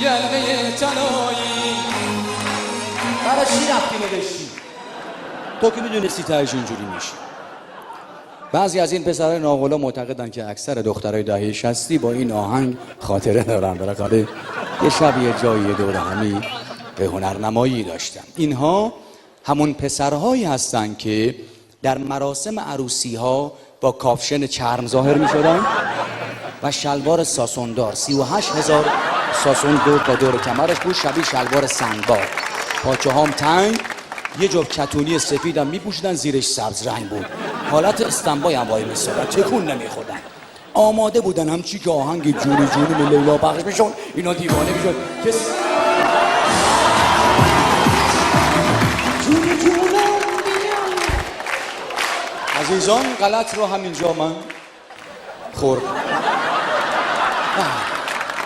یلغه تنایی. برای چی رفتی نوشتی؟ تو که میدونستی تهش اینجوری میشه. بعضی از این پسرهای ناقلا معتقدن که اکثر دخترای دهه 60 با این آهنگ خاطره دارن. بالاخره یه شب یه جایی دور همی به هنرنمایی داشتن. اینها همون پسرهایی هستن که در مراسم عروسی ها با کاپشن چرم ظاهر می شدن و شلوار ساسوندار 38,000 ساسون دور تا دور کمرش بود، شبیه شلوار سنگبار. پاچه هام تنگ، یه جفت کتونی سفیدم می پوشیدن، زیرش سبز رنگ بود. حالت استنبای هم وای میستادن، تکون نمی خوردن. آماده بودن همچی که آهنگ جونی جونی من لیلا پخش بشون اینا دیوانه میشد. عزیزان غلط رو همینجا من خورد.